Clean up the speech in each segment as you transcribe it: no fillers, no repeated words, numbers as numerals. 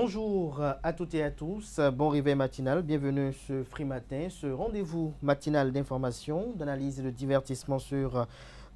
Bonjour à toutes et à tous, bon réveil matinal, bienvenue ce Free Matin, ce rendez-vous matinal d'information, d'analyse et de divertissement sur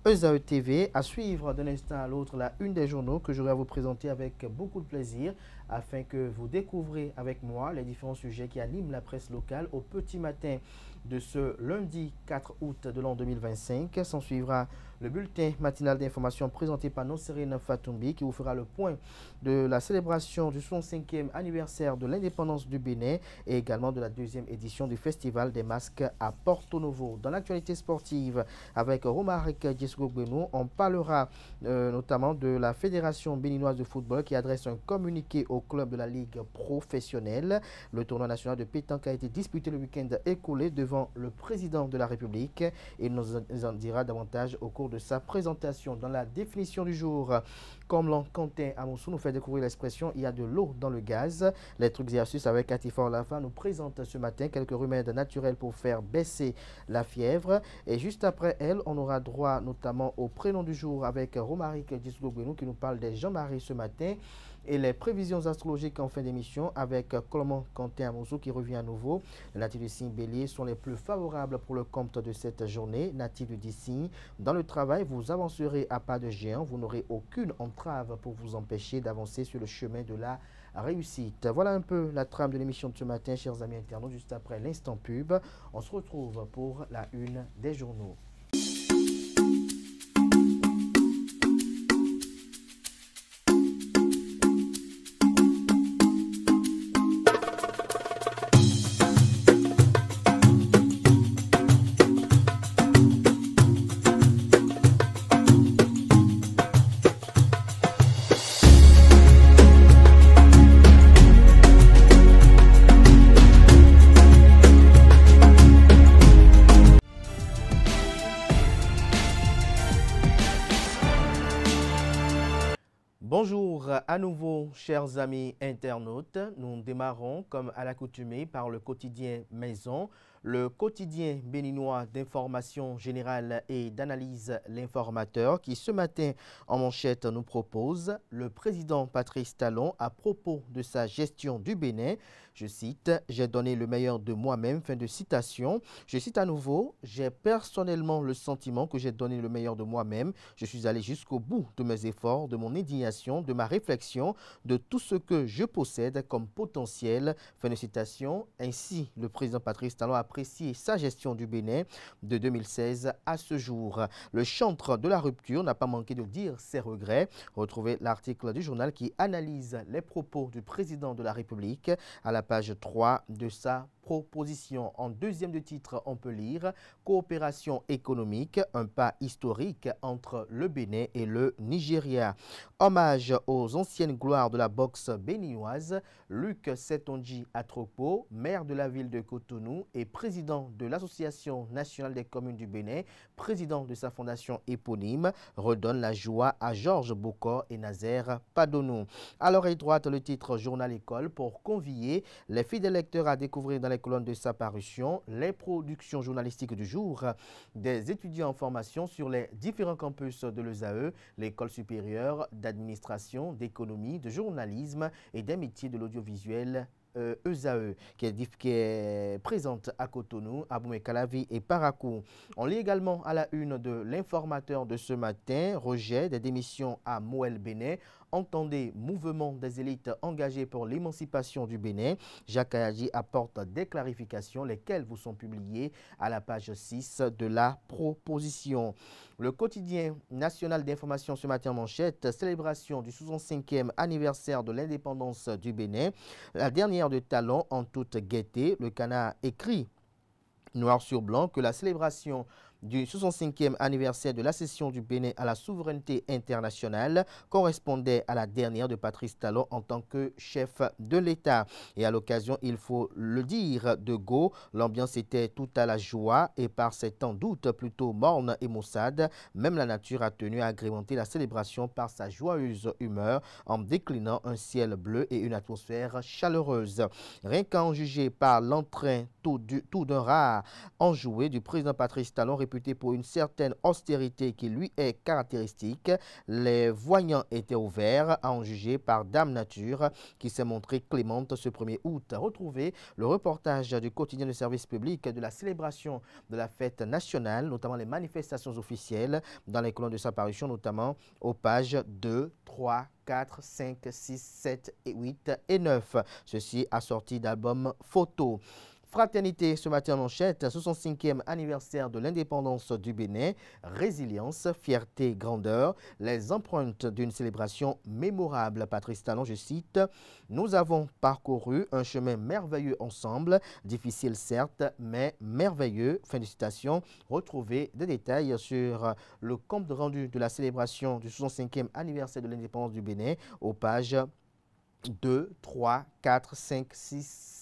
ESAE TV, à suivre d'un instant à l'autre la une des journaux que j'aurai à vous présenter avec beaucoup de plaisir afin que vous découvrez avec moi les différents sujets qui animent la presse locale au petit matin de ce lundi 4 août de l'an 2025. S'en suivra le bulletin matinal d'information présenté par Nosserine Fatoumbi qui vous fera le point de la célébration du 65e anniversaire de l'indépendance du Bénin et également de la deuxième édition du Festival des masques à Porto Novo. Dans l'actualité sportive, avec Romaric Djesgogbenou, on parlera notamment de la Fédération béninoise de football qui adresse un communiqué au club de la Ligue professionnelle. Le tournoi national de pétanque a été disputé le week-end écoulé devant le président de la République. Il nous en dira davantage au cours de sa présentation. Dans la définition du jour, comme l'on Quentin Amoussou nous fait découvrir l'expression « il y a de l'eau dans le gaz ». Les trucs et astuces avec Atifor Lafa nous présente ce matin quelques remèdes naturels pour faire baisser la fièvre. Et juste après elle, on aura droit notamment au prénom du jour avec Romaric Djesgogbenou qui nous parle des Jean-Marie ce matin. Et les prévisions astrologiques en fin d'émission avec Clément Quentin Amoussou qui revient à nouveau. Les natifs du signe Bélier sont les plus favorables pour le compte de cette journée. Natifs du signe, dans le travail, vous avancerez à pas de géant. Vous n'aurez aucune entrave pour vous empêcher d'avancer sur le chemin de la réussite. Voilà un peu la trame de l'émission de ce matin, chers amis internautes. Juste après l'instant pub, on se retrouve pour la une des journaux. Bonjour à nouveau, chers amis internautes. Nous démarrons, comme à l'accoutumée, par le quotidien Maison, le quotidien béninois d'information générale et d'analyse L'Informateur, qui ce matin en manchette nous propose le président Patrice Talon à propos de sa gestion du Bénin. Je cite, « J'ai donné le meilleur de moi-même », fin de citation. Je cite à nouveau, « J'ai personnellement le sentiment que j'ai donné le meilleur de moi-même. Je suis allé jusqu'au bout de mes efforts, de mon indignation, de ma réflexion, de tout ce que je possède comme potentiel », fin de citation. Ainsi, le président Patrice Talon a apprécié sa gestion du Bénin de 2016 à ce jour. Le chantre de la rupture n'a pas manqué de dire ses regrets. Retrouvez l'article du journal qui analyse les propos du président de la République à la page 3 de sa proposition. En deuxième de titre, on peut lire « Coopération économique, un pas historique entre le Bénin et le Nigeria ». Hommage aux anciennes gloires de la boxe béninoise, Luc Setonji Atropo, maire de la ville de Cotonou et président de l'Association nationale des communes du Bénin, président de sa fondation éponyme, redonne la joie à Georges Bokor et Nazaire Padonou. À l'oreille droite, le titre Journal École pour convier les fidèles lecteurs à découvrir dans les colonnes de sa parution les productions journalistiques du jour des étudiants en formation sur les différents campus de l'ESAE, l'école supérieure d'administration, d'économie, de journalisme et des métiers de l'audiovisuel ESAE, qui est présente à Cotonou, à Boumé-Calavi et Parakou. On lit également à la une de l'Informateur de ce matin, rejet des démissions à Moël Bénin. Entendez mouvement des élites engagées pour l'émancipation du Bénin. Jacques Ayadji apporte des clarifications, lesquelles vous sont publiées à la page 6 de la proposition. Le quotidien national d'information ce matin en manchette, célébration du 65e anniversaire de l'indépendance du Bénin. La dernière de Talon en toute gaieté. Le Canard écrit noir sur blanc que la célébration du 65e anniversaire de l'accession du Bénin à la souveraineté internationale correspondait à la dernière de Patrice Talon en tant que chef de l'État. Et à l'occasion, il faut le dire, de go, l'ambiance était tout à la joie et par ces temps d'août plutôt morne et maussade, même la nature a tenu à agrémenter la célébration par sa joyeuse humeur en déclinant un ciel bleu et une atmosphère chaleureuse. Rien qu'à en juger par l'entrain tout d'un rare enjoué du président Patrice Talon réputé pour une certaine austérité qui lui est caractéristique. Les voyants étaient ouverts à en juger par Dame Nature qui s'est montrée clémente ce 1er août. Retrouvez le reportage du quotidien de service public de la célébration de la fête nationale, notamment les manifestations officielles dans les colonnes de sa parution, notamment aux pages 2, 3, 4, 5, 6, 7, 8 et 9. Ceci assorti d'albums photos. Fraternité, ce matin en manchette, 65e anniversaire de l'indépendance du Bénin, résilience, fierté, grandeur, les empreintes d'une célébration mémorable. Patrice Talon, je cite, « Nous avons parcouru un chemin merveilleux ensemble, difficile certes, mais merveilleux ». Fin de citation. Retrouvez des détails sur le compte rendu de la célébration du 65e anniversaire de l'indépendance du Bénin aux pages 2, 3, 4, 5, 6,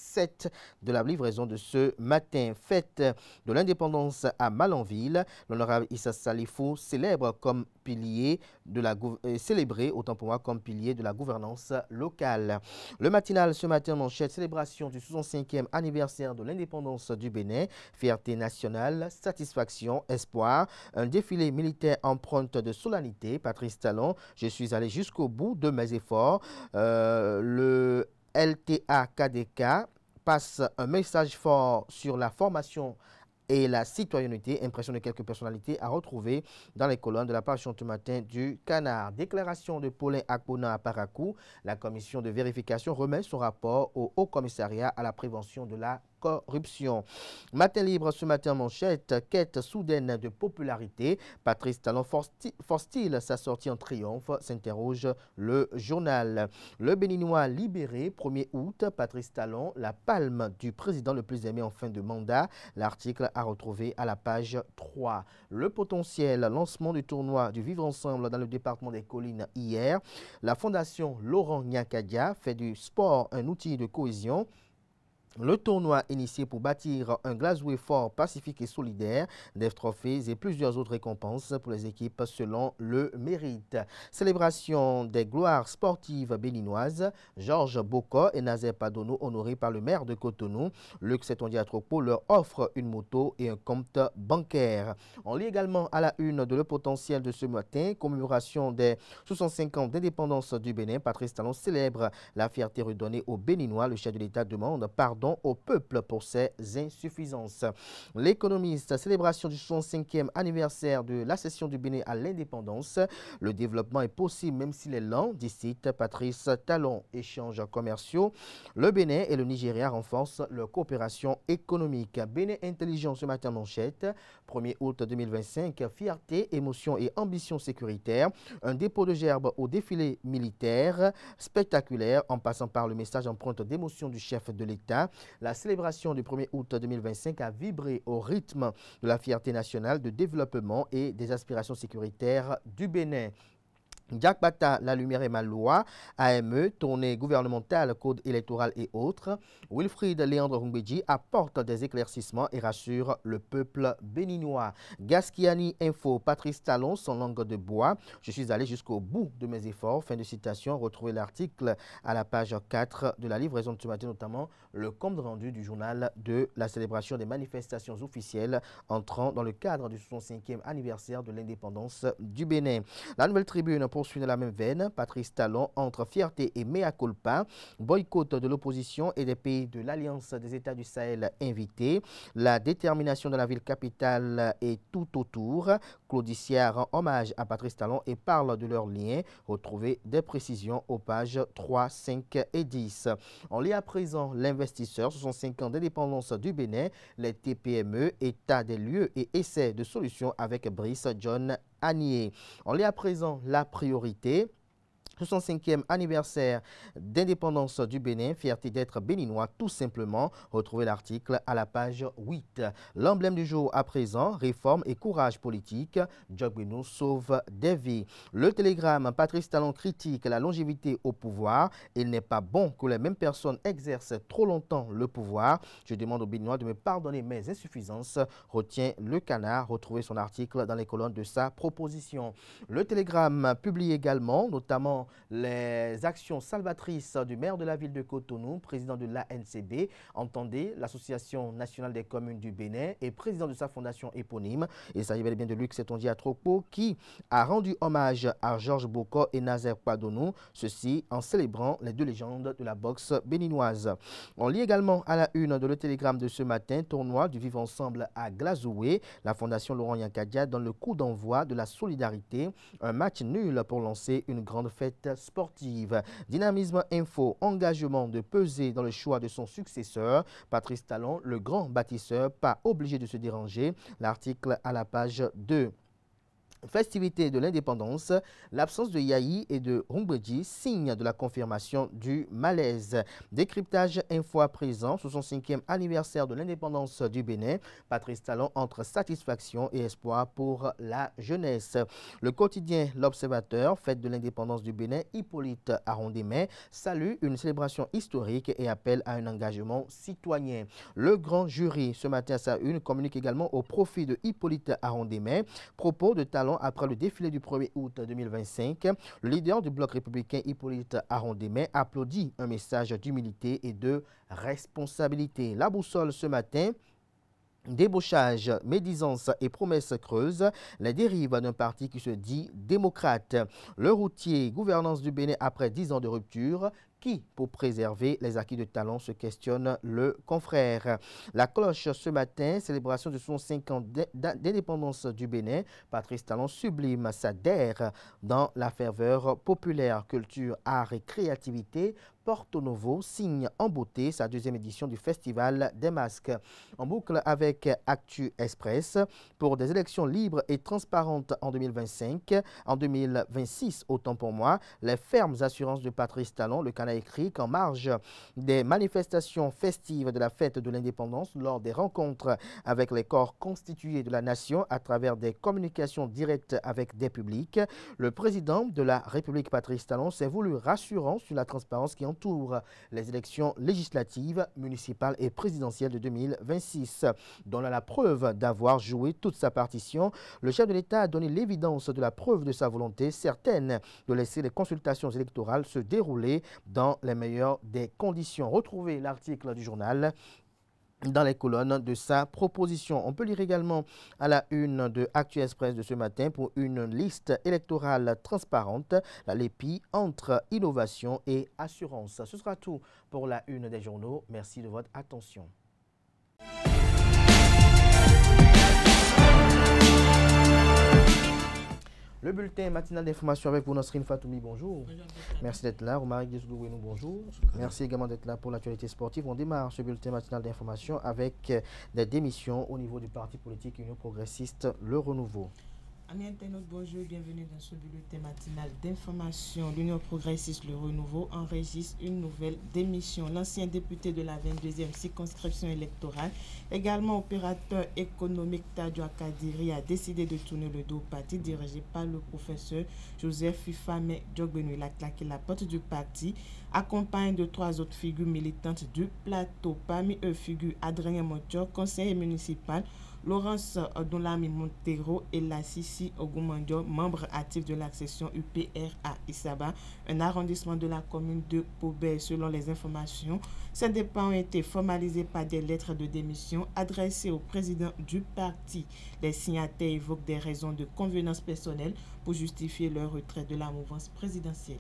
de la livraison de ce matin. Fête de l'indépendance à Malanville, l'honorable Issa Salifou célèbre comme pilier de la célébré autant pour moi comme pilier de la gouvernance locale. Le matinal ce matin manchette, célébration du 65e anniversaire de l'indépendance du Bénin, fierté nationale, satisfaction, espoir, un défilé militaire empreinte de solennité. Patrice Talon, je suis allé jusqu'au bout de mes efforts. Le LTA-KDK passe un message fort sur la formation et la citoyenneté, impression de quelques personnalités à retrouver dans les colonnes de la page ce matin du Canard. Déclaration de Paulin Akpona à Parakou, la commission de vérification remet son rapport au Haut Commissariat à la prévention de la corruption. Matin libre ce matin manchette, quête soudaine de popularité. Patrice Talon force-t-il sa sortie en triomphe, s'interroge le journal. Le Béninois libéré, 1er août, Patrice Talon, la palme du président le plus aimé en fin de mandat. L'article à retrouver à la page 3. Le potentiel lancement du tournoi du Vivre Ensemble dans le département des Collines hier. La fondation Laurent Nyakadia fait du sport un outil de cohésion. Le tournoi initié pour bâtir un Glasgow fort, pacifique et solidaire, des trophées et plusieurs autres récompenses pour les équipes selon le mérite. Célébration des gloires sportives béninoises, Georges Boko et Nazer Padono honorés par le maire de Cotonou. Luc Setondia Atropo leur offre une moto et un compte bancaire. On lit également à la une de Le Potentiel de ce matin, commémoration des 65 ans d'indépendance du Bénin. Patrice Talon célèbre la fierté redonnée aux Béninois. Le chef de l'État demande pardon au peuple pour ses insuffisances. L'économiste, célébration du 65e anniversaire de l'accession du Bénin à l'indépendance. Le développement est possible même s'il est lent, dit Patrice Talon. Échanges commerciaux. Le Bénin et le Nigeria renforcent leur coopération économique. Bénin intelligent ce matin manchette. 1er août 2025, fierté, émotion et ambition sécuritaire. Un dépôt de gerbes au défilé militaire spectaculaire en passant par le message empreinte d'émotion du chef de l'État. La célébration du 1er août 2025 a vibré au rythme de la fierté nationale de développement et des aspirations sécuritaires du Bénin. Jack Bata, la lumière est ma loi, AME, tournée gouvernementale, code électoral et autres. Wilfried Léandre Rumbedji apporte des éclaircissements et rassure le peuple béninois. Gaskiani Info, Patrice Talon, son langue de bois. Je suis allé jusqu'au bout de mes efforts. Fin de citation. Retrouvez l'article à la page 4 de la livraison de ce matin, notamment le compte rendu du journal de la célébration des manifestations officielles entrant dans le cadre du 65e anniversaire de l'indépendance du Bénin. La Nouvelle Tribune poursuit dans la même veine. Patrice Talon entre fierté et mea culpa. Boycott de l'opposition et des pays de l'Alliance des États du Sahel invités. La détermination de la ville capitale est tout autour. Claudicia rend hommage à Patrice Talon et parle de leurs liens. Retrouvez des précisions aux pages 3, 5 et 10. On lit à présent l'investisseur, 65 ans d'indépendance du Bénin, les TPME, état des lieux et essais de solutions avec Brice John Agnier. On lit à présent la priorité. 65e anniversaire d'indépendance du Bénin, fierté d'être béninois tout simplement. Retrouvez l'article à la page 8. L'emblème du jour à présent, réforme et courage politique. Djogbenou sauve des vies. Le Télégramme, Patrice Talon critique la longévité au pouvoir. Il n'est pas bon que les mêmes personnes exercent trop longtemps le pouvoir. Je demande aux Béninois de me pardonner mes insuffisances. Retient le Canard. Retrouvez son article dans les colonnes de sa proposition. Le Télégramme publie également, notamment également les actions salvatrices du maire de la ville de Cotonou, président de l'ANCB, entendez l'Association nationale des communes du Bénin et président de sa fondation éponyme. Il s'agit bel et bien de Luc Setondier Atropo qui a rendu hommage à Georges Boko et Nazaire Padonou, ceci en célébrant les deux légendes de la boxe béninoise. On lit également à la une de Le Télégramme de ce matin, tournoi du Vivre Ensemble à Glazoué. La fondation Laurent Yankadia donne le coup d'envoi de la solidarité. Un match nul pour lancer une grande fête sportive. Dynamisme Info, engagement de peser dans le choix de son successeur. Patrice Talon, le grand bâtisseur, pas obligé de se déranger. L'article à la page 2. Festivité de l'indépendance, l'absence de Yahi et de Rumbedji, signe de la confirmation du malaise. Décryptage info à présent, 65e anniversaire de l'indépendance du Bénin. Patrice Talon entre satisfaction et espoir pour la jeunesse. Le quotidien L'Observateur, fête de l'indépendance du Bénin, Hippolyte Arondemais salue une célébration historique et appelle à un engagement citoyen. Le grand jury, ce matin à sa une, communique également au profit de Hippolyte Arondemais. Propos de Talon après le défilé du 1er août 2025, le leader du bloc républicain Hippolyte Arondemais applaudit un message d'humilité et de responsabilité. La boussole ce matin. Débauchage, médisance et promesses creuses, les dérives d'un parti qui se dit démocrate. Le routier, gouvernance du Bénin après 10 ans de rupture. Qui, pour préserver les acquis de Talon, se questionne le confrère. La cloche ce matin, célébration de son 5 ans d'indépendance du Bénin. Patrice Talon sublime sa DER dans la ferveur populaire, culture, art et créativité. Porto Novo signe en beauté sa deuxième édition du Festival des Masques. En boucle avec Actu Express pour des élections libres et transparentes en 2025. En 2026, autant pour moi, les fermes assurances de Patrice Talon, le canal écrit qu'en marge des manifestations festives de la fête de l'indépendance, lors des rencontres avec les corps constitués de la nation à travers des communications directes avec des publics, le président de la République Patrice Talon s'est voulu rassurant sur la transparence qui entoure les élections législatives, municipales et présidentielles de 2026. Donnant la preuve d'avoir joué toute sa partition, le chef de l'État a donné l'évidence de la preuve de sa volonté certaine de laisser les consultations électorales se dérouler dans les meilleures des conditions. Retrouvez l'article du journal dans les colonnes de sa proposition. On peut lire également à la une de Actu Express de ce matin pour une liste électorale transparente, la LEPI entre innovation et assurance. Ce sera tout pour la une des journaux. Merci de votre attention. Le bulletin matinal d'information avec vous, Nasrine Fatoumi, bonjour. Bonjour. Merci d'être là. Romaric Dessoudouénou, bonjour. Merci également d'être là pour l'actualité sportive. On démarre ce bulletin matinal d'information avec des démissions au niveau du parti politique Union progressiste Le Renouveau. Amis internautes, bonjour et bienvenue dans ce bulletin matinal d'information. L'Union progressiste Le Renouveau enregistre une nouvelle démission. L'ancien député de la 22e circonscription électorale, également opérateur économique Tadio Kadiri, a décidé de tourner le dos au parti dirigé par le professeur Joseph Fifame Djogbenu. Il a claqué la porte du parti, accompagné de 3 autres figures militantes du plateau. Parmi eux figure Adrien Montior, conseiller municipal, Laurence Odolami Montero et la Sissi Ogumandio, membre actif de l'accession UPR à Isaba, un arrondissement de la commune de Pobé. Selon les informations, ces départs ont été formalisés par des lettres de démission adressées au président du parti. Les signataires évoquent des raisons de convenance personnelle pour justifier leur retrait de la mouvance présidentielle.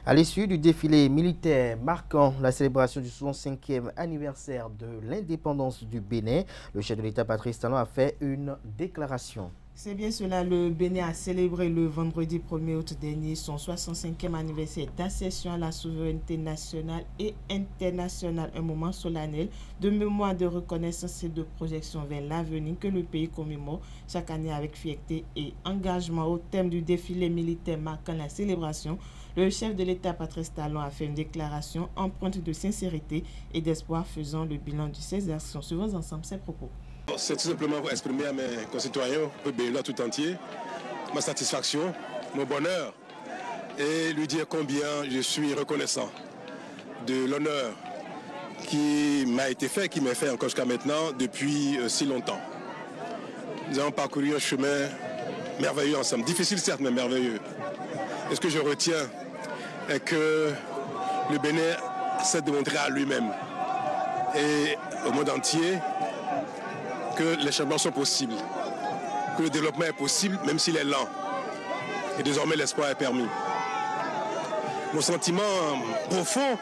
À l'issue du défilé militaire marquant la célébration du 65e anniversaire de l'indépendance du Bénin, le chef de l'État Patrice Talon a fait une déclaration. C'est bien cela, le Bénin a célébré le vendredi 1er août dernier son 65e anniversaire d'accession à la souveraineté nationale et internationale. Un moment solennel de mémoire, de reconnaissance et de projection vers l'avenir que le pays commémore chaque année avec fierté et engagement. Au thème du défilé militaire marquant la célébration, le chef de l'État Patrice Talon a fait une déclaration empreinte de sincérité et d'espoir faisant le bilan de ses actions. Suivons ensemble ses propos. C'est tout simplement pour exprimer à mes concitoyens, au Bénin tout entier, ma satisfaction, mon bonheur et lui dire combien je suis reconnaissant de l'honneur qui m'a été fait, qui m'est fait encore jusqu'à maintenant depuis si longtemps. Nous avons parcouru un chemin merveilleux ensemble, difficile certes mais merveilleux. Et ce que je retiens est que le Bénin s'est démontré à lui-même et au monde entier que les changements sont possibles, que le développement est possible même s'il est lent. Et désormais l'espoir est permis. Mon sentiment profond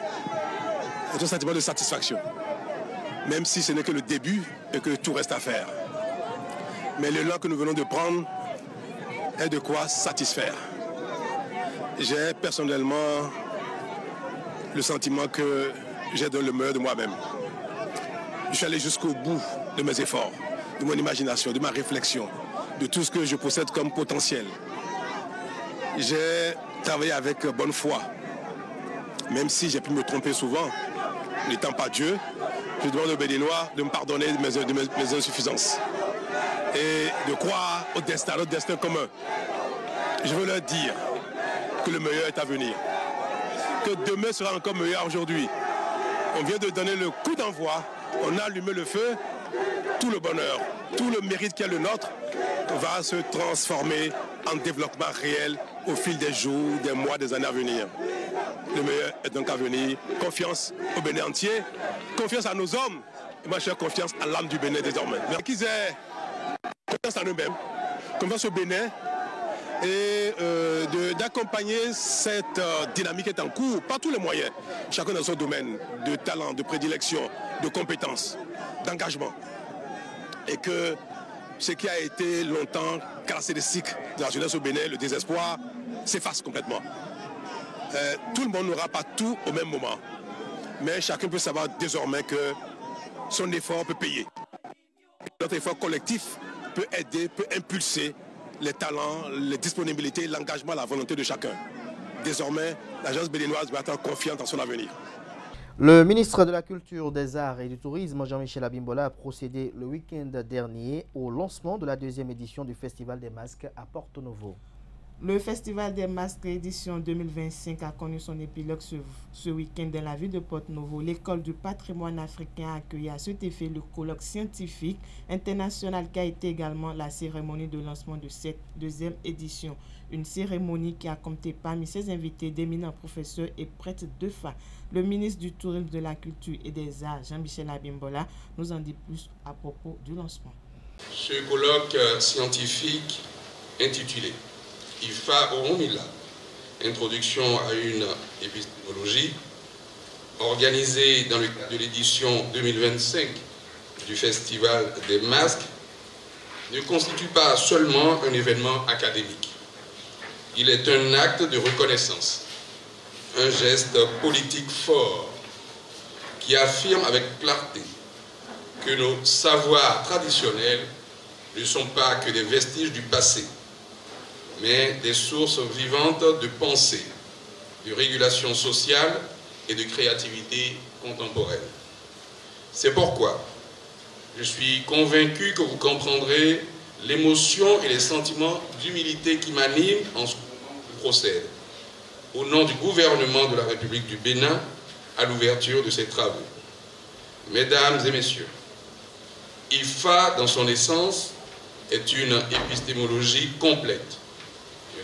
est un sentiment de satisfaction, même si ce n'est que le début et que tout reste à faire. Mais l'élan que nous venons de prendre est de quoi satisfaire. J'ai personnellement le sentiment que j'ai donné le meilleur de moi-même. Je suis allé jusqu'au bout de mes efforts, de mon imagination, de ma réflexion, de tout ce que je possède comme potentiel. J'ai travaillé avec bonne foi, même si j'ai pu me tromper souvent, n'étant pas Dieu. Je demande aux Béninois de me pardonner de mes insuffisances et de croire au destin, à notre destin commun. Je veux leur dire que le meilleur est à venir, que demain sera encore meilleur aujourd'hui. On vient de donner le coup d'envoi, on a allumé le feu, tout le bonheur, tout le mérite qui est le nôtre va se transformer en développement réel au fil des jours, des mois, des années à venir. Le meilleur est donc à venir. Confiance au Bénin entier, confiance à nos hommes. Et moi, j'ai confiance à l'âme du Bénin désormais. Qu'ils aient confiance en eux-mêmes, confiance au Bénin et d'accompagner cette dynamique qui est en cours par tous les moyens, chacun dans son domaine de talent, de prédilection, de compétences, d'engagement. Et que ce qui a été longtemps caractéristique de la jeunesse au Bénin, le désespoir, s'efface complètement. Tout le monde n'aura pas tout au même moment, mais chacun peut savoir désormais que son effort peut payer. Notre effort collectif peut aider, peut impulser les talents, les disponibilités, l'engagement, la volonté de chacun. Désormais, l'agence béninoise doit être confiante en son avenir. Le ministre de la Culture, des Arts et du Tourisme, Jean-Michel Abimbola, a procédé le week-end dernier au lancement de la 2e édition du Festival des Masques à Porto Novo. Le Festival des Masques édition 2025 a connu son épilogue ce week-end dans la ville de Porto Novo. L'école du patrimoine africain a accueilli à cet effet le colloque scientifique international qui a été également la cérémonie de lancement de cette 2e édition. Une cérémonie qui a compté parmi ses invités d'éminents professeurs et prêtres de fa. Le ministre du Tourisme, de la Culture et des Arts, Jean-Michel Abimbola, nous en dit plus à propos du lancement. Ce colloque scientifique intitulé IFA Oromila, introduction à une épistémologie, organisé dans le cadre de l'édition 2025 du Festival des Masques, ne constitue pas seulement un événement académique. Il est un acte de reconnaissance, un geste politique fort qui affirme avec clarté que nos savoirs traditionnels ne sont pas que des vestiges du passé, mais des sources vivantes de pensée, de régulation sociale et de créativité contemporaine. C'est pourquoi je suis convaincu que vous comprendrez l'émotion et les sentiments d'humilité qui m'animent en ce moment où je procède, au nom du gouvernement de la République du Bénin, à l'ouverture de ces travaux. Mesdames et messieurs, IFA, dans son essence, est une épistémologie complète,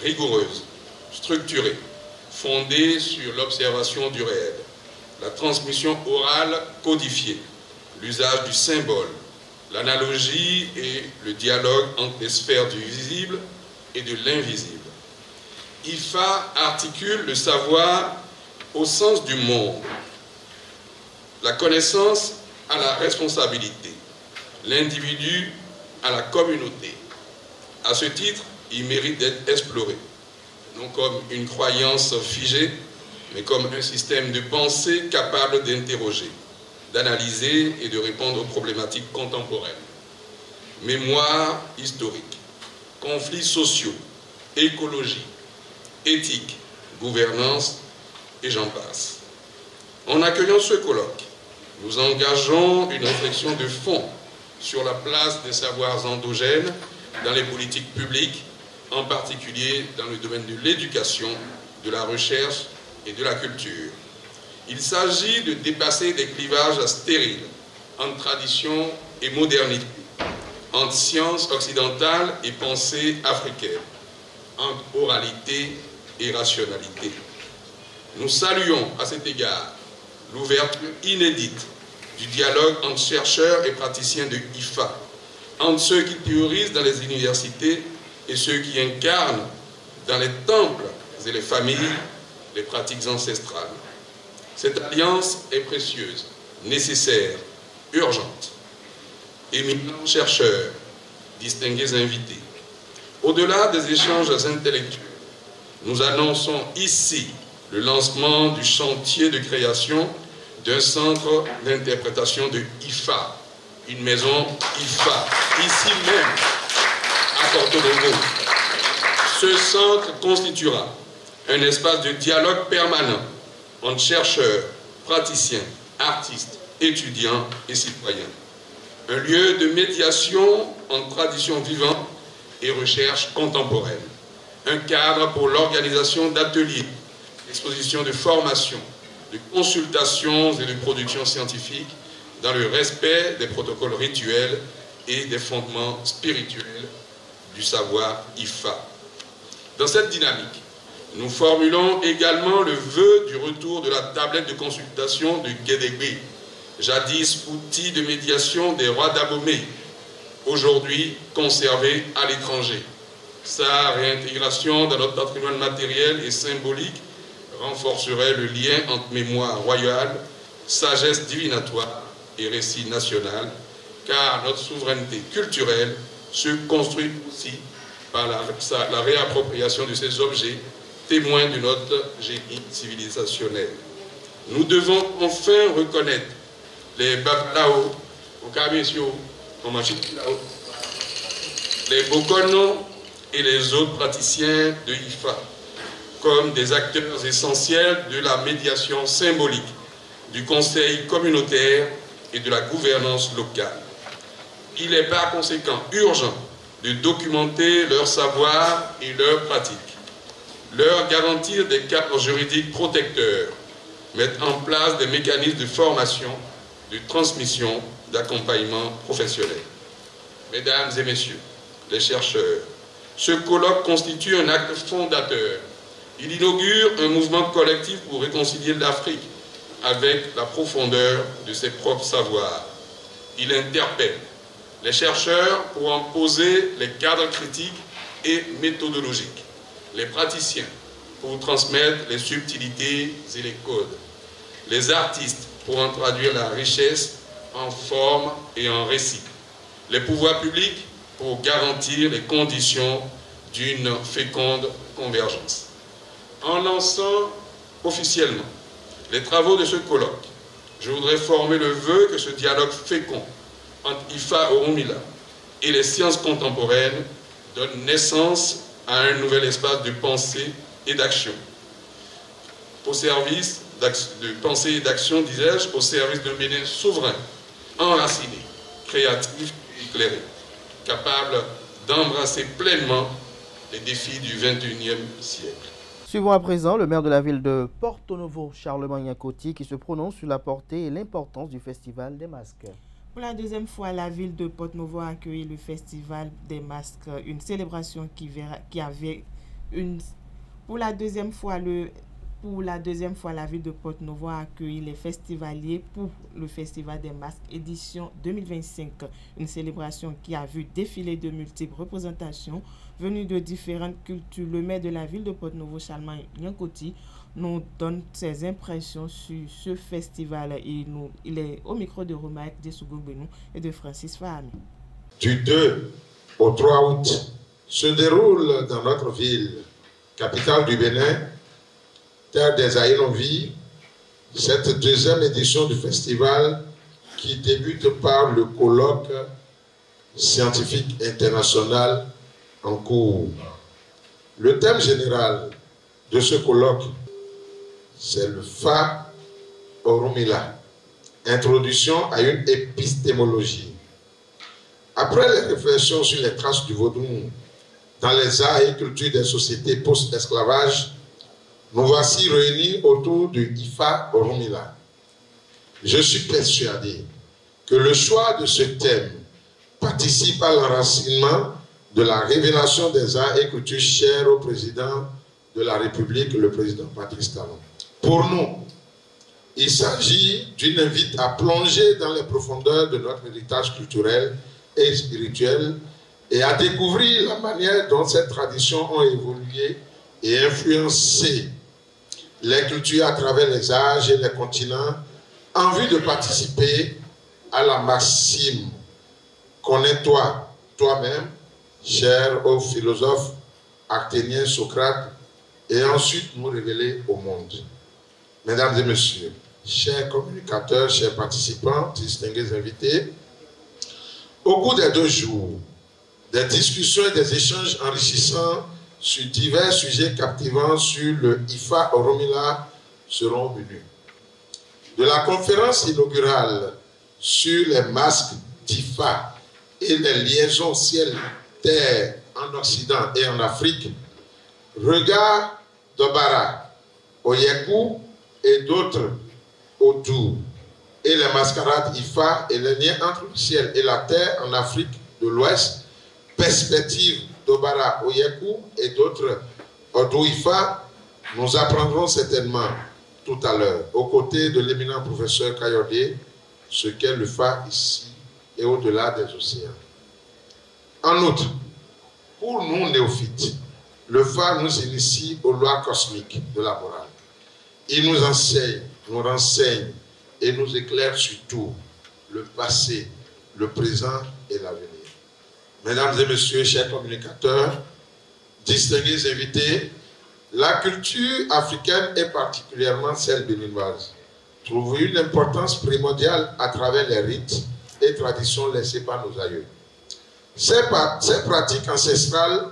rigoureuse, structurée, fondée sur l'observation du réel, la transmission orale codifiée, l'usage du symbole, l'analogie et le dialogue entre les sphères du visible et de l'invisible. IFA articule le savoir au sens du monde, la connaissance à la responsabilité, l'individu à la communauté. À ce titre, il mérite d'être exploré, non comme une croyance figée, mais comme un système de pensée capable d'interroger, d'analyser et de répondre aux problématiques contemporaines. Mémoire historique, conflits sociaux, écologie, éthique, gouvernance, et j'en passe. En accueillant ce colloque, nous engageons une réflexion de fond sur la place des savoirs endogènes dans les politiques publiques, en particulier dans le domaine de l'éducation, de la recherche et de la culture. Il s'agit de dépasser des clivages stériles entre tradition et modernité, entre science occidentale et pensée africaine, entre oralité et rationalité. Nous saluons à cet égard l'ouverture inédite du dialogue entre chercheurs et praticiens de IFA, entre ceux qui théorisent dans les universités et ceux qui incarnent dans les temples et les familles les pratiques ancestrales. Cette alliance est précieuse, nécessaire, urgente. Éminents chercheurs, distingués invités, au-delà des échanges intellectuels, nous annonçons ici le lancement du chantier de création d'un centre d'interprétation de IFA, une maison IFA, ici même à Porto Novo. Ce centre constituera un espace de dialogue permanent entre chercheurs, praticiens, artistes, étudiants et citoyens. Un lieu de médiation entre tradition vivante et recherche contemporaine. Un cadre pour l'organisation d'ateliers, d'expositions de formation, de consultations et de productions scientifiques dans le respect des protocoles rituels et des fondements spirituels du savoir IFA. Dans cette dynamique, nous formulons également le vœu du retour de la tablette de consultation de Guédégbé, jadis outil de médiation des rois d'Abomey, aujourd'hui conservé à l'étranger. Sa réintégration dans notre patrimoine matériel et symbolique renforcerait le lien entre mémoire royale, sagesse divinatoire et récit national, car notre souveraineté culturelle se construit aussi par la réappropriation de ces objets, témoins de notre génie civilisationnel. Nous devons enfin reconnaître les Babalao, les Bokono et les autres praticiens de IFA comme des acteurs essentiels de la médiation symbolique, du conseil communautaire et de la gouvernance locale. Il est par conséquent urgent de documenter leur savoir et leurs pratiques, leur garantir des cadres juridiques protecteurs, mettre en place des mécanismes de formation, de transmission, d'accompagnement professionnel. Mesdames et messieurs, les chercheurs, ce colloque constitue un acte fondateur. Il inaugure un mouvement collectif pour réconcilier l'Afrique avec la profondeur de ses propres savoirs. Il interpelle les chercheurs pour en poser les cadres critiques et méthodologiques, les praticiens pour transmettre les subtilités et les codes, les artistes pour en traduire la richesse en forme et en récit, les pouvoirs publics pour garantir les conditions d'une féconde convergence. En lançant officiellement les travaux de ce colloque, je voudrais former le vœu que ce dialogue fécond entre IFA Oromila et les sciences contemporaines donne naissance à un nouvel espace de pensée et d'action. Au service de pensée et d'action, disais-je, au service d'un Bénin souverain, enraciné, créatif et éclairé, capable d'embrasser pleinement les défis du XXIe siècle. Suivons à présent le maire de la ville de Porto Novo, Charlemagne Akoti, qui se prononce sur la portée et l'importance du Festival des Masques. Pour la deuxième fois, la ville de Porto Novo a accueilli le Festival des Masques, une célébration Pour la deuxième fois, la ville de Porto Novo a accueilli les festivaliers pour le Festival des Masques édition 2025. Une célébration qui a vu défiler de multiples représentations venues de différentes cultures. Le maire de la ville de Porto Novo, Charlemagne Akoti, nous donne ses impressions sur ce festival. Il est au micro de Romaïk Dessougoubénou et de Francis Fahami. Du 2 au 3 août se déroule dans notre ville, capitale du Bénin, terre des Aïnovi, cette deuxième édition du festival qui débute par le colloque scientifique international en cours. Le thème général de ce colloque, c'est le Fa Oromila, introduction à une épistémologie. Après les réflexions sur les traces du vaudou dans les arts et cultures des sociétés post-esclavage, nous voici réunis autour du IFA Oromila. Je suis persuadé que le choix de ce thème participe à l'enracinement de la révélation des arts et cultures chers au président de la République, le président Patrice Talon. Pour nous, il s'agit d'une invite à plonger dans les profondeurs de notre héritage culturel et spirituel et à découvrir la manière dont ces traditions ont évolué et influencé les cultures à travers les âges et les continents en vue de participer à la maxime « Connais-toi toi-même », cher aux philosophes athéniens Socrate, et ensuite nous révéler au monde. Mesdames et messieurs, chers communicateurs, chers participants, distingués invités, au cours des 2 jours, des discussions et des échanges enrichissants sur divers sujets captivants sur le IFA Oromila seront menus. De la conférence inaugurale sur les masques d'IFA et les liaisons ciel-terre en Occident et en Afrique, regard d'Obara, Oyeku et d'autres autour, et les mascarades IFA et les liens entre le ciel et la terre en Afrique de l'Ouest, perspective d'Obara, Oyeku et d'autres autour IFA, nous apprendrons certainement tout à l'heure, aux côtés de l'éminent professeur Kayode, ce qu'est le Fa ici et au-delà des océans. En outre, pour nous néophytes, le Fa nous initie aux lois cosmiques de la morale. Il nous enseigne, nous renseigne et nous éclaire sur tout, le passé, le présent et l'avenir. Mesdames et messieurs, chers communicateurs, distingués invités, la culture africaine et particulièrement celle béninoise trouve une importance primordiale à travers les rites et traditions laissées par nos aïeux. Ces pratiques ancestrales,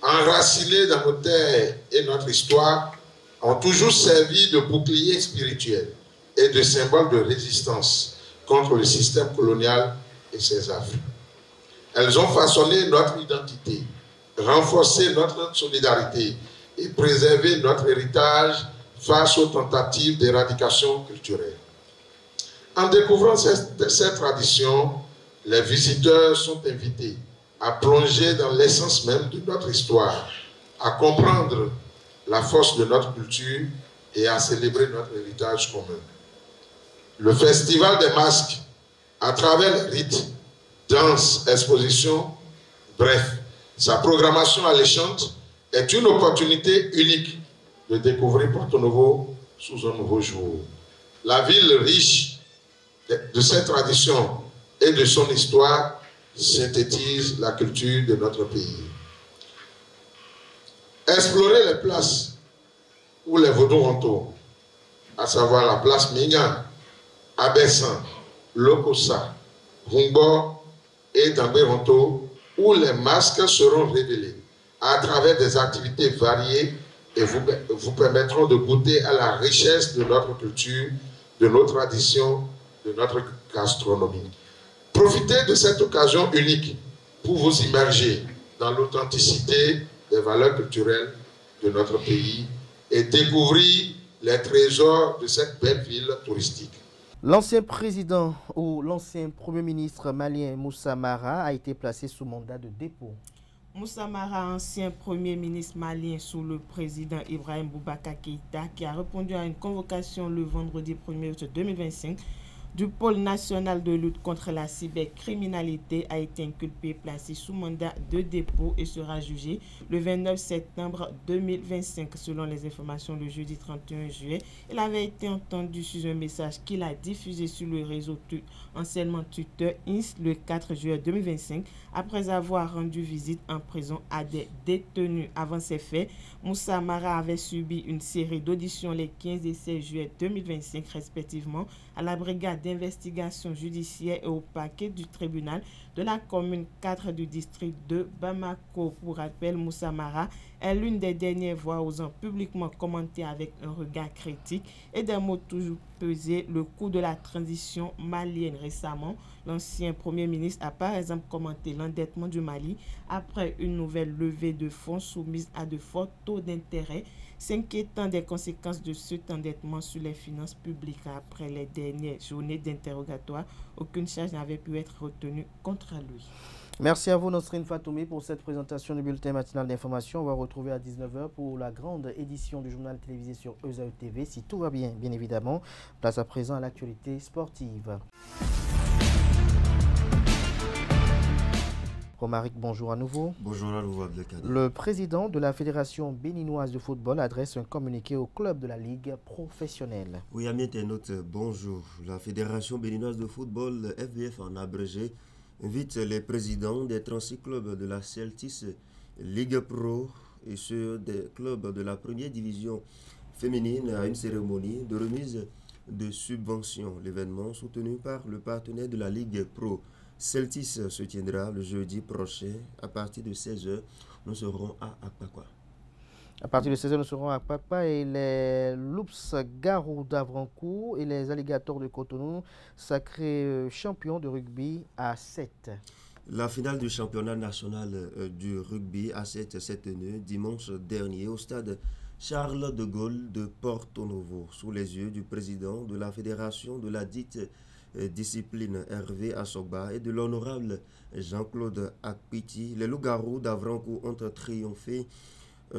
enracinées dans nos terres et notre histoire, ont toujours servi de bouclier spirituel et de symbole de résistance contre le système colonial et ses affres. Elles ont façonné notre identité, renforcé notre solidarité et préservé notre héritage face aux tentatives d'éradication culturelle. En découvrant ces traditions, les visiteurs sont invités à plonger dans l'essence même de notre histoire, à comprendre la force de notre culture et à célébrer notre héritage commun. Le Festival des masques, à travers les rites, danses, expositions, bref, sa programmation alléchante est une opportunité unique de découvrir Porto Novo sous un nouveau jour. La ville riche de ses traditions et de son histoire synthétise la culture de notre pays. Explorer les places où les Vaudous Honto, à savoir la place Mingan, Abessan, Lokosa, Humbo et Dambé Honto, où les masques seront révélés à travers des activités variées et vous permettront de goûter à la richesse de notre culture, de nos traditions, de notre gastronomie. Profitez de cette occasion unique pour vous immerger dans l'authenticité des valeurs culturelles de notre pays et découvrir les trésors de cette belle ville touristique. L'ancien président ou l'ancien premier ministre malien Moussa Mara a été placé sous mandat de dépôt. Moussa Mara, ancien premier ministre malien sous le président Ibrahim Boubacar Keïta, qui a répondu à une convocation le vendredi 1er août 2025 du pôle national de lutte contre la cybercriminalité, a été inculpé, placé sous mandat de dépôt et sera jugé le 29 septembre 2025. Selon les informations, le jeudi 31 juillet, il avait été entendu sur un message qu'il a diffusé sur le réseau anciennement Twitter Inst le 4 juillet 2025, après avoir rendu visite en prison à des détenus. Avant ces faits, Moussa Mara avait subi une série d'auditions les 15 et 16 juillet 2025 respectivement à la brigade d'investigation judiciaire et au parquet du tribunal de la commune 4 du district de Bamako. Pour rappel, Moussa Mara est l'une des dernières voix osant publiquement commenter avec un regard critique et des mots toujours pesés le coût de la transition malienne. Récemment, l'ancien premier ministre a par exemple commenté l'endettement du Mali après une nouvelle levée de fonds soumise à de forts taux d'intérêt, s'inquiétant des conséquences de cet endettement sur les finances publiques. Après les dernières journées d'interrogatoire, aucune charge n'avait pu être retenue contre lui. Merci à vous, Nosrine Fatoumi, pour cette présentation du bulletin matinal d'information. On va retrouver à 19h pour la grande édition du journal télévisé sur ESAE TV. Si tout va bien, bien évidemment. Place à présent à l'actualité sportive. Romaric, bonjour à nouveau. Bonjour à nouveau, Abdelkader. Le président de la Fédération béninoise de football adresse un communiqué au club de la Ligue professionnelle. Oui, amis internautes, bonjour. La Fédération béninoise de football, FBF en abrégé, invite les présidents des 36 clubs de la Celtics Ligue Pro et ceux des clubs de la première division féminine à une cérémonie de remise de subventions. L'événement, soutenu par le partenaire de la Ligue Pro, Celtics, se tiendra le jeudi prochain à partir de 16h. Nous serons à Akpakwa. À partir de 16h, nous serons à Akpakwa et les Loups Garou d'Avrancourt et les Alligators de Cotonou, sacrés champions de rugby à 7. La finale du championnat national du rugby à 7 s'est tenue dimanche dernier au stade Charles de Gaulle de Porto Novo, sous les yeux du président de la fédération de la dite discipline Hervé Assoba et de l'honorable Jean-Claude Akpiti. Les loups-garous d'Avrancourt ont triomphé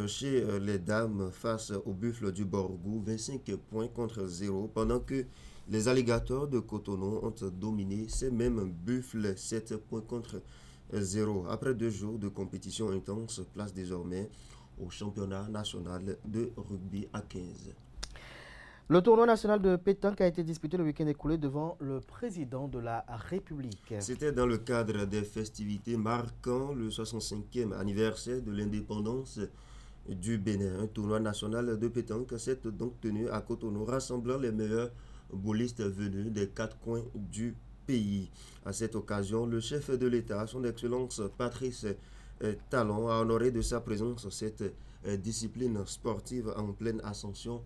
chez les dames face au buffle du Borgou, 25 points contre 0, pendant que les alligators de Cotonou ont dominé ces mêmes buffles, 7 points contre 0. Après 2 jours de compétition intense, place désormais au championnat national de rugby à 15. Le tournoi national de pétanque a été disputé le week-end écoulé devant le président de la République. C'était dans le cadre des festivités marquant le 65e anniversaire de l'indépendance du Bénin. Un tournoi national de pétanque s'est donc tenu à Cotonou, rassemblant les meilleurs boulistes venus des 4 coins du pays. À cette occasion, le chef de l'État, son Excellence Patrice Talon, a honoré de sa présence cette discipline sportive en pleine ascension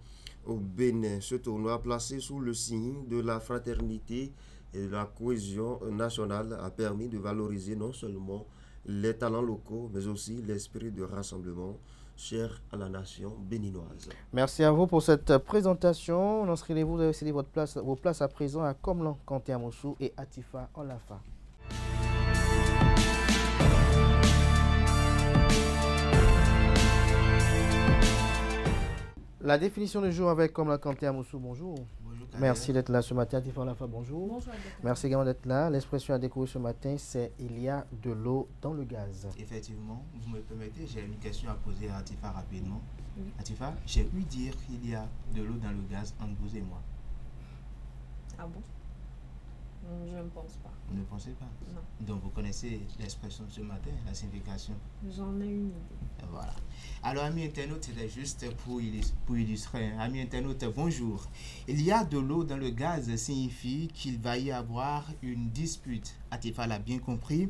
au Bénin. Ce tournoi, placé sous le signe de la fraternité et de la cohésion nationale, a permis de valoriser non seulement les talents locaux, mais aussi l'esprit de rassemblement cher à la nation béninoise. Merci à vous pour cette présentation. Vous avez cédé vos places à présent à Komlan Kanté Amoussou et Atifa Olafa. La définition du jour avec Komlan Kanté Amoussou, bonjour. Bonjour. Merci d'être là ce matin. Atifa Olafa, bonjour. Bonjour. Merci également d'être là. L'expression à découvrir ce matin, c'est « il y a de l'eau dans le gaz ». Effectivement, vous me permettez, j'ai une question à poser à Atifa rapidement. Oui. Atifa, j'ai eu dire qu'il y a de l'eau dans le gaz entre vous et moi. Ah bon? Je ne pense pas. Vous ne pensez pas? Non. Donc vous connaissez l'expression de ce matin, la signification? J'en ai une idée. Voilà. Alors, amis internautes, c'était juste pour illustrer. Amis internautes, bonjour. Il y a de l'eau dans le gaz signifie qu'il va y avoir une dispute. Atifa l'a bien compris.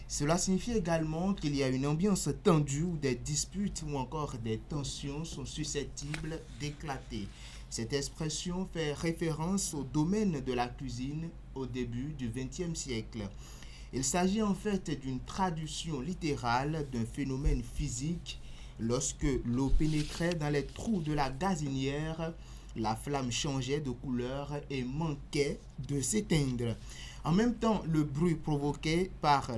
Cela signifie également qu'il y a une ambiance tendue où des disputes ou encore des tensions sont susceptibles d'éclater. Cette expression fait référence au domaine de la cuisine au début du XXe siècle. Il s'agit en fait d'une traduction littérale d'un phénomène physique. Lorsque l'eau pénétrait dans les trous de la gazinière, la flamme changeait de couleur et manquait de s'éteindre. En même temps, le bruit provoqué par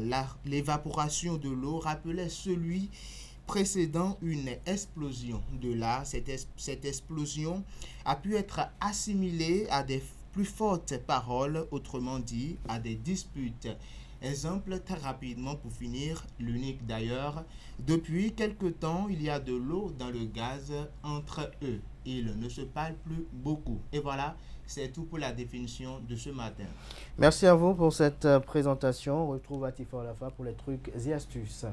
l'évaporation de l'eau rappelait celui précédant une explosion. De là, cette explosion a pu être assimilée à des plus fortes paroles, autrement dit, à des disputes. Exemple très rapidement pour finir, l'unique d'ailleurs. Depuis quelque temps, il y a de l'eau dans le gaz entre eux. Ils ne se parlent plus beaucoup. Et voilà, c'est tout pour la définition de ce matin. Merci à vous pour cette présentation. On retrouve Atifa Olafa pour les trucs et astuces.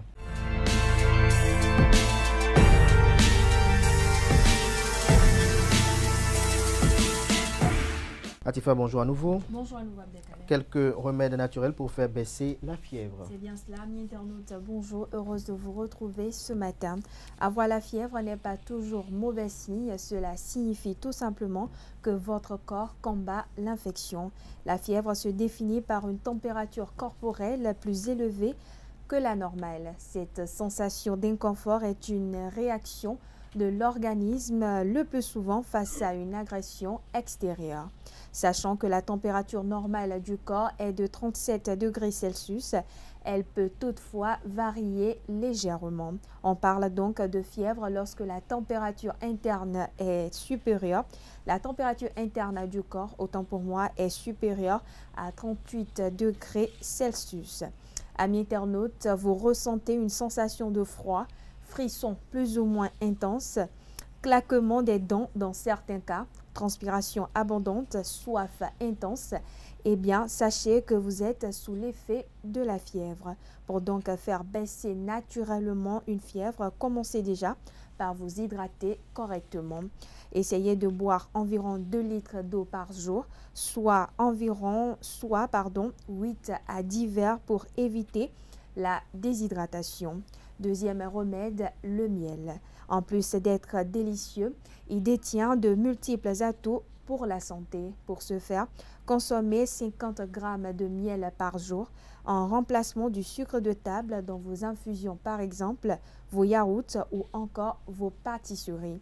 Atifa, bonjour à nouveau. Bonjour à nouveau, Abdelkader. Quelques remèdes naturels pour faire baisser la fièvre. C'est bien cela, amis internautes. Bonjour, heureuse de vous retrouver ce matin. Avoir la fièvre n'est pas toujours mauvais signe. Cela signifie tout simplement que votre corps combat l'infection. La fièvre se définit par une température corporelle plus élevée que la normale. Cette sensation d'inconfort est une réaction de l'organisme le plus souvent face à une agression extérieure. Sachant que la température normale du corps est de 37 degrés Celsius, Elle peut toutefois varier légèrement. On parle donc de fièvre lorsque la température interne est supérieure. La température interne du corps, autant pour moi, est supérieure à 38 degrés Celsius. Amis internautes, vous ressentez une sensation de froid, frisson plus ou moins intense, claquement des dents dans certains cas, transpiration abondante, soif intense. Eh bien, sachez que vous êtes sous l'effet de la fièvre. Pour donc faire baisser naturellement une fièvre, commencez déjà par vous hydrater correctement. Essayez de boire environ 2 litres d'eau par jour, soit 8 à 10 verres pour éviter la déshydratation. Deuxième remède, le miel. En plus d'être délicieux, il détient de multiples atouts pour la santé. Pour ce faire, consommez 50 g de miel par jour en remplacement du sucre de table dans vos infusions, par exemple vos yaourts ou encore vos pâtisseries.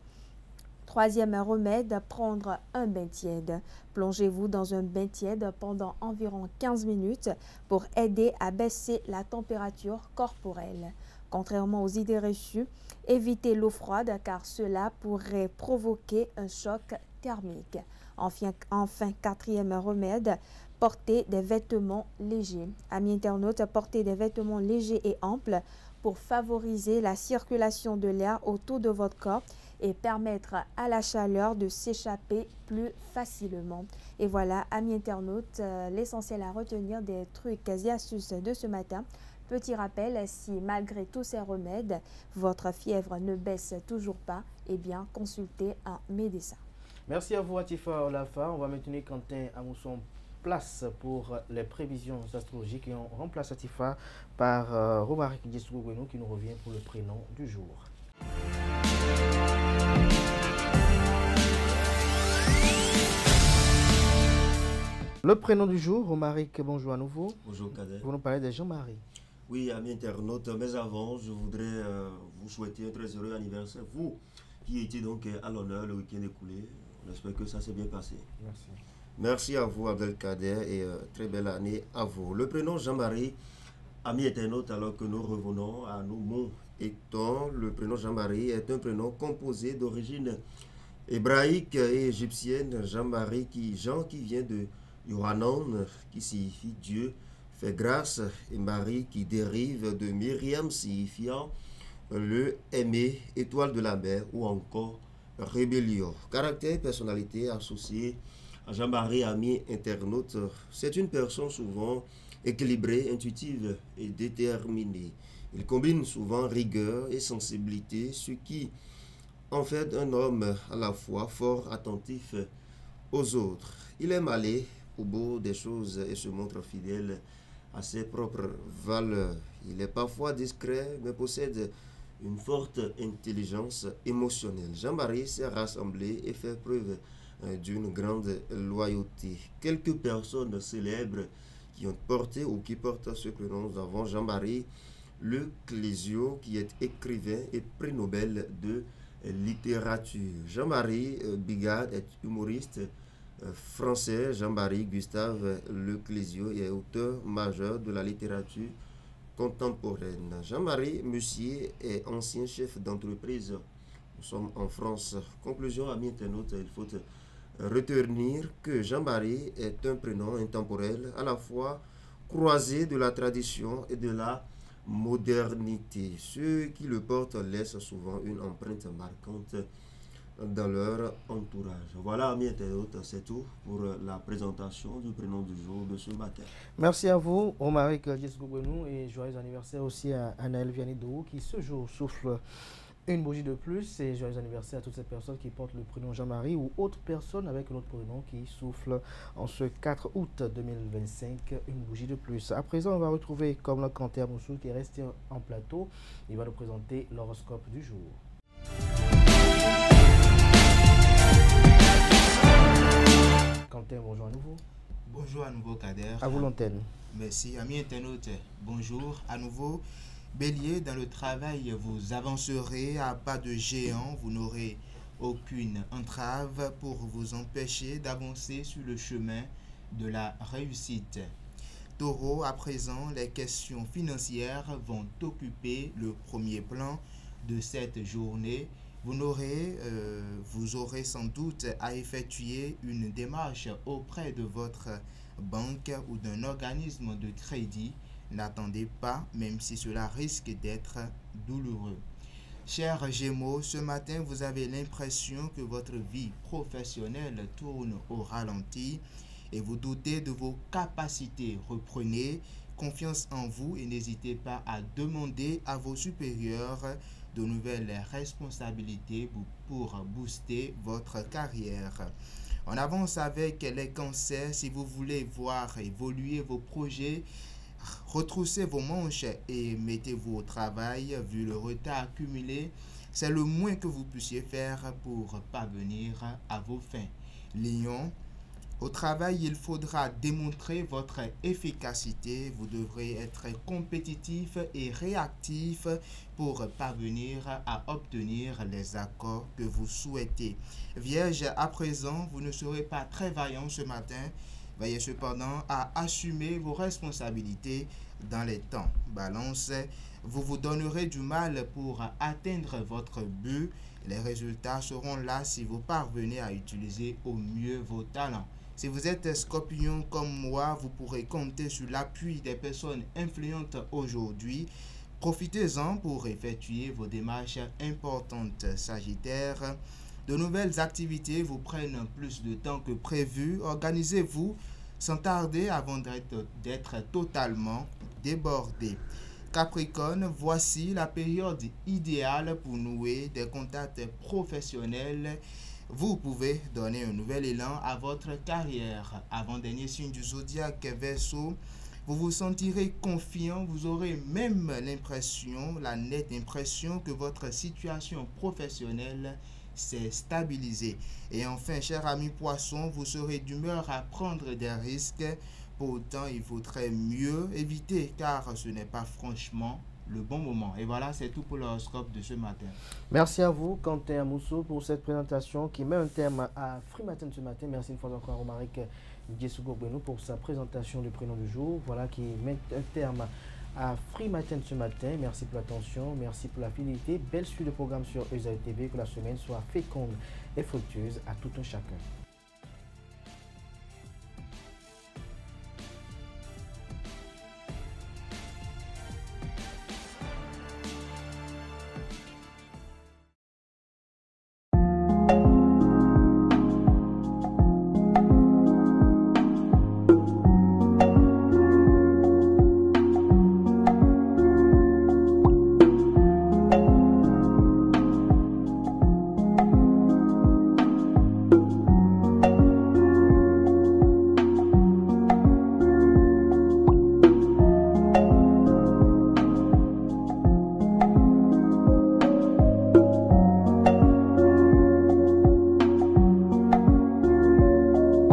Troisième remède, prendre un bain tiède. Plongez-vous dans un bain tiède pendant environ 15 minutes pour aider à baisser la température corporelle. Contrairement aux idées reçues, évitez l'eau froide car cela pourrait provoquer un choc thermique. Enfin, quatrième remède, portez des vêtements légers. Amis internautes, portez des vêtements légers et amples pour favoriser la circulation de l'air autour de votre corps et permettre à la chaleur de s'échapper plus facilement. Et voilà, amis internautes, l'essentiel à retenir des trucs et astuces de ce matin. Petit rappel, si malgré tous ces remèdes, votre fièvre ne baisse toujours pas, eh bien, consultez un médecin. Merci à vous, Atifa Olafa. On va maintenir Quentin Amousson place pour les prévisions astrologiques et on remplace Atifa par Romaric Djessou-Gouenou qui nous revient pour le prénom du jour. Le prénom du jour, Romaric, bonjour à nouveau. Bonjour Kader. Vous nous parlez de Jean-Marie. Oui, amis internautes, mais avant, je voudrais vous souhaiter un très heureux anniversaire. Vous qui étiez donc à l'honneur le week-end écoulé, on espère que ça s'est bien passé. Merci. Merci à vous, Abdelkader, et très belle année à vous. Le prénom Jean-Marie, amis internautes, alors que nous revenons à nos mots étant, le prénom Jean-Marie est un prénom composé d'origine hébraïque et égyptienne. Jean-Marie, Jean qui vient de Yohanan, qui signifie Dieu fait grâce, et Marie qui dérive de Myriam, signifiant le aimé, étoile de la mer ou encore rébellion. Caractère et personnalité associés à Jean-Marie, ami internaute, c'est une personne souvent équilibrée, intuitive et déterminée. Il combine souvent rigueur et sensibilité, ce qui en fait un homme à la fois fort attentif aux autres. Il aime aller au bout des choses et se montre fidèle à ses propres valeurs. Il est parfois discret, mais possède une forte intelligence émotionnelle. Jean-Marie s'est rassemblé et fait preuve d'une grande loyauté. Quelques personnes célèbres qui ont porté ou qui portent ce prénom, nous avons Jean-Marie Le Clésio, qui est écrivain et prix Nobel de littérature. Jean-Marie Bigard est humoriste français. Jean-Marie Gustave Le Clésio est auteur majeur de la littérature contemporaine. Jean-Marie Mussier est ancien chef d'entreprise. Nous sommes en France. Conclusion, amis internautes, il faut retenir que Jean-Marie est un prénom intemporel, à la fois croisé de la tradition et de la modernité. Ceux qui le portent laissent souvent une empreinte marquante dans leur entourage. Voilà, amis internautes, c'est tout pour la présentation du prénom du jour de ce matin. Merci à vous, Romaric Djessou-Gouenou, et joyeux anniversaire aussi à Anaël Vianney-Dou qui ce jour souffle une bougie de plus, et joyeux anniversaire à toutes ces personnes qui portent le prénom Jean-Marie ou autres personnes avec notre prénom qui souffle en ce 4 août 2025 une bougie de plus. À présent, on va retrouver comme le Quentin Amousson qui est resté en plateau. Il va nous présenter l'horoscope du jour. Quentin, bonjour à nouveau. Bonjour à nouveau, Kader. À vous l'antenne. Merci, amis internautes. Bonjour à nouveau. Bélier, dans le travail, vous avancerez à pas de géant. Vous n'aurez aucune entrave pour vous empêcher d'avancer sur le chemin de la réussite. Taureau, à présent, les questions financières vont occuper le premier plan de cette journée. Vous aurez sans doute à effectuer une démarche auprès de votre banque ou d'un organisme de crédit. N'attendez pas, même si cela risque d'être douloureux. Chers Gémeaux, ce matin, vous avez l'impression que votre vie professionnelle tourne au ralenti et vous doutez de vos capacités. Reprenez confiance en vous et n'hésitez pas à demander à vos supérieurs de nouvelles responsabilités pour booster votre carrière. On avance avec les cancers. Si vous voulez voir évoluer vos projets, retroussez vos manches et mettez-vous au travail. Vu le retard accumulé, c'est le moins que vous puissiez faire pour parvenir à vos fins. Lion, au travail, il faudra démontrer votre efficacité. Vous devrez être compétitif et réactif pour parvenir à obtenir les accords que vous souhaitez. Vierge, à présent, vous ne serez pas très vaillant ce matin. Veuillez cependant à assumer vos responsabilités dans les temps. Balance, vous vous donnerez du mal pour atteindre votre but. Les résultats seront là si vous parvenez à utiliser au mieux vos talents. Si vous êtes Scorpion comme moi, vous pourrez compter sur l'appui des personnes influentes aujourd'hui. Profitez-en pour effectuer vos démarches importantes. Sagittaire, de nouvelles activités vous prennent plus de temps que prévu. Organisez-vous sans tarder avant d'être totalement débordé. Capricorne, voici la période idéale pour nouer des contacts professionnels. Vous pouvez donner un nouvel élan à votre carrière. Avant-dernier signe du zodiaque, Verseau, vous vous sentirez confiant, vous aurez même la nette impression que votre situation professionnelle s'est stabilisée. Et enfin, cher ami Poisson, vous serez d'humeur à prendre des risques. Pourtant, il faudrait mieux éviter car ce n'est pas franchement le bon moment. Et voilà, c'est tout pour l'horoscope de ce matin. Merci à vous, Quentin Amousso, pour cette présentation qui met un terme à Free Matin ce matin. Merci une fois encore à Romaric Diessougo-Bueno pour sa présentation du prénom du jour. Voilà qui met un terme à Free Matin ce matin. Merci pour l'attention, merci pour la fidélité. Belle suite de programme sur ESA TV. Que la semaine soit féconde et fructueuse à tout un chacun.